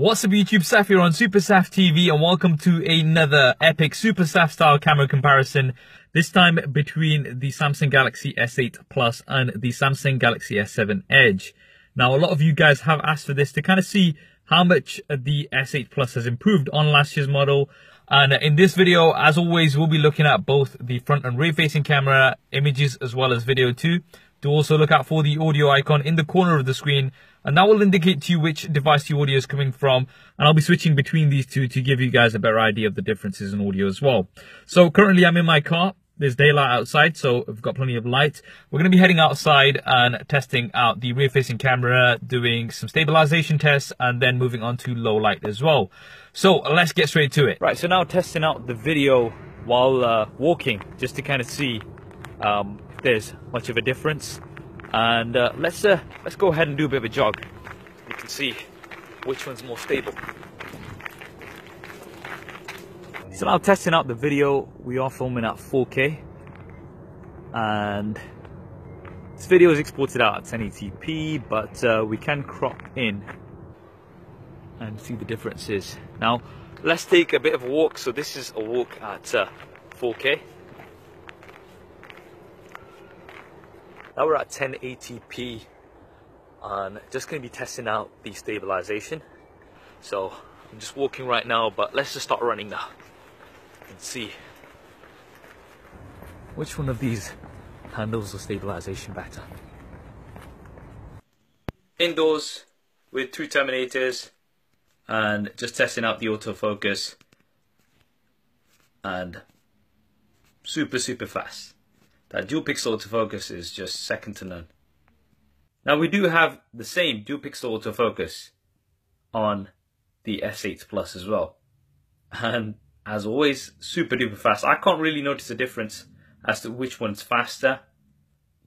What's up YouTube, Saf here on Super Saf TV and welcome to another epic Super Saf style camera comparison. This time between the Samsung Galaxy S8 Plus and the Samsung Galaxy S7 Edge. Now a lot of you guys have asked for this to kind of see how much the S8 Plus has improved on last year's model. And in this video, as always, we'll be looking at both the front and rear facing camera, images as well as video too. Do also look out for the audio icon in the corner of the screen, and that will indicate to you which device the audio is coming from, and I'll be switching between these two to give you guys a better idea of the differences in audio as well. So currently I'm in my car. There's daylight outside, so I've got plenty of light. We're going to be heading outside and testing out the rear-facing camera, doing some stabilization tests, and then moving on to low light as well. So let's get straight to it. Right, so now testing out the video while walking, just to kind of see if there's much of a difference. And let's go ahead and do a bit of a jog. You can see which one's more stable. So now testing out the video, we are filming at 4K, and this video is exported out at 1080p, but we can crop in and see the differences. Now let's take a bit of a walk. So this is a walk at 4K. Now we're at 1080p and just going to be testing out the stabilization. So I'm just walking right now, but let's just start running now and see which one of these handles the stabilization better. Indoors with two terminators and just testing out the autofocus, and super fast. That dual pixel autofocus is just second to none. Now we do have the same dual pixel autofocus on the S8 Plus as well, and as always, super duper fast. I can't really notice a difference as to which one's faster.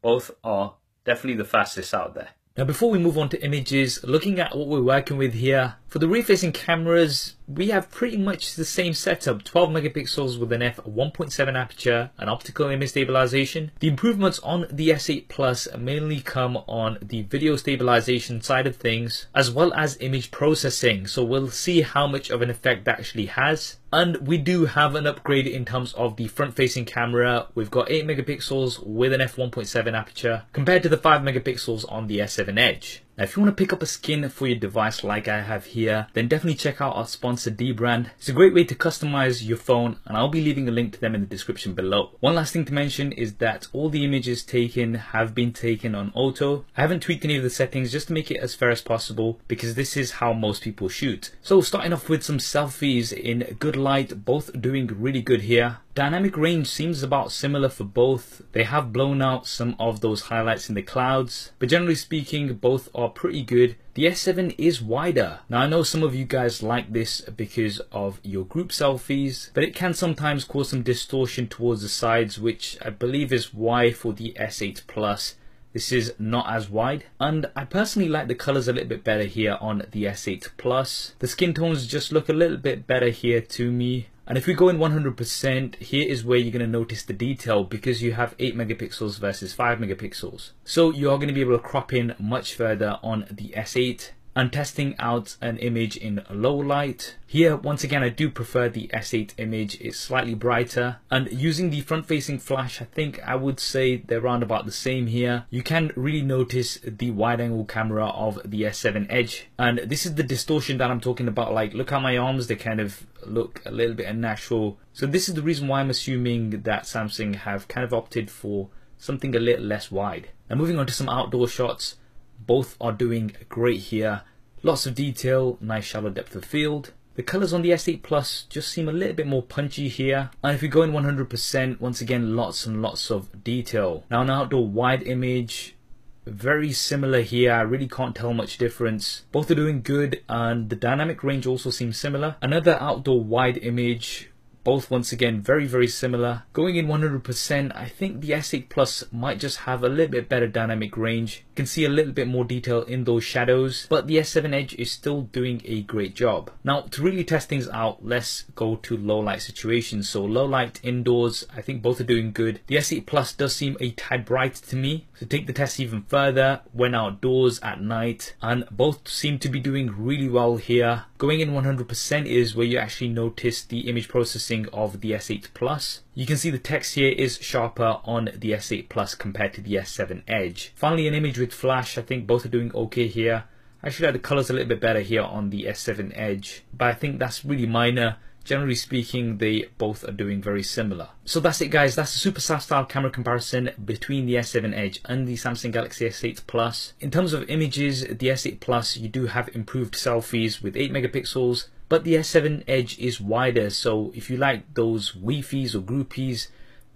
Both are definitely the fastest out there. Now before we move on to images, looking at what we're working with here, for the rear-facing cameras, we have pretty much the same setup, 12 megapixels with an f1.7 aperture and optical image stabilization. The improvements on the S8 Plus mainly come on the video stabilization side of things, as well as image processing. So we'll see how much of an effect that actually has. And we do have an upgrade in terms of the front-facing camera. We've got 8 megapixels with an f1.7 aperture compared to the 5 megapixels on the S7 Edge. Now if you want to pick up a skin for your device like I have here, then definitely check out our sponsor Dbrand. It's a great way to customize your phone, and I'll be leaving a link to them in the description below. One last thing to mention is that all the images taken have been taken on auto. I haven't tweaked any of the settings just to make it as fair as possible, because this is how most people shoot. So starting off with some selfies in good light, both doing really good here. Dynamic range seems about similar for both. They have blown out some of those highlights in the clouds, but generally speaking, both are pretty good. The S7 is wider. Now I know some of you guys like this because of your group selfies, but it can sometimes cause some distortion towards the sides, which I believe is why for the S8 Plus this is not as wide. And I personally like the colors a little bit better here on the S8 Plus. The skin tones just look a little bit better here to me. And if we go in 100%, here is where you're going to notice the detail, because you have 8 megapixels versus 5 megapixels. So you are going to be able to crop in much further on the S8. And testing out an image in low light. Here, once again, I do prefer the S8 image. It's slightly brighter. And using the front-facing flash, I think I would say they're around about the same here. You can really notice the wide-angle camera of the S7 Edge. And this is the distortion that I'm talking about. Like, look at my arms. They kind of look a little bit unnatural. So this is the reason why I'm assuming that Samsung have kind of opted for something a little less wide. Now moving on to some outdoor shots. Both are doing great here. Lots of detail, nice shallow depth of field. The colors on the S8 Plus just seem a little bit more punchy here. And if we go in 100%, once again, lots and lots of detail. Now an outdoor wide image, very similar here. I really can't tell much difference. Both are doing good, and the dynamic range also seems similar. Another outdoor wide image, both once again very similar. Going in 100%, I think the S8 Plus might just have a little bit better dynamic range. You can see a little bit more detail in those shadows, but the S7 Edge is still doing a great job. Now to really test things out, let's go to low light situations. So low light indoors, I think both are doing good. The S8 Plus does seem a tad bright to me. To take the test even further, went outdoors at night, and both seem to be doing really well here. going in 100% is where you actually notice the image processing of the S8 Plus. You can see the text here is sharper on the S8 Plus compared to the S7 Edge. Finally, an image with flash. I think both are doing okay here. I actually like the colors a little bit better here on the S7 Edge, but I think that's really minor. Generally speaking, they both are doing very similar. So that's it, guys. That's a super SAF style camera comparison between the S7 Edge and the Samsung Galaxy S8 Plus. In terms of images, the S8 Plus, you do have improved selfies with 8 megapixels, but the S7 Edge is wider. So if you like those Wi-Fi's or groupies,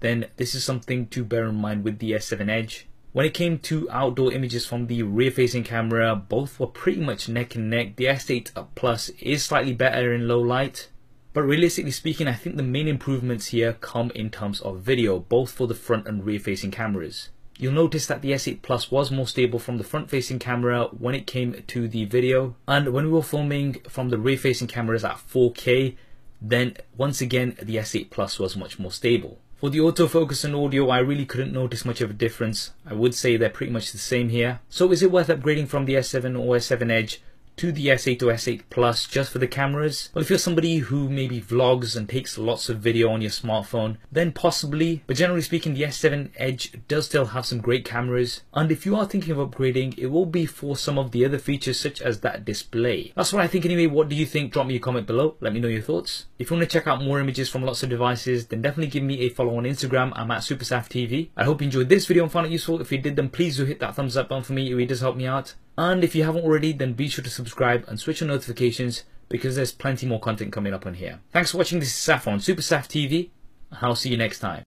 then this is something to bear in mind with the S7 Edge. When it came to outdoor images from the rear-facing camera, both were pretty much neck and neck. The S8 Plus is slightly better in low light, but realistically speaking, I think the main improvements here come in terms of video, both for the front and rear-facing cameras. You'll notice that the S8 Plus was more stable from the front-facing camera when it came to the video, and when we were filming from the rear-facing cameras at 4K, then once again the S8 Plus was much more stable. For the autofocus and audio, I really couldn't notice much of a difference. I would say they're pretty much the same here. So is it worth upgrading from the S7 or S7 Edge to the S8 or S8 Plus just for the cameras? Well, if you're somebody who maybe vlogs and takes lots of video on your smartphone, then possibly. But generally speaking, the S7 Edge does still have some great cameras. And if you are thinking of upgrading, it will be for some of the other features such as that display. That's what I think anyway. What do you think? Drop me a comment below. Let me know your thoughts. If you want to check out more images from lots of devices, then definitely give me a follow on Instagram. I'm at SuperSafTV. I hope you enjoyed this video and found it useful. If you did, then please do hit that thumbs up button for me. It really does help me out. And if you haven't already, then be sure to subscribe and switch on notifications because there's plenty more content coming up on here. Thanks for watching. This is Saf on SuperSafTV, and I'll see you next time.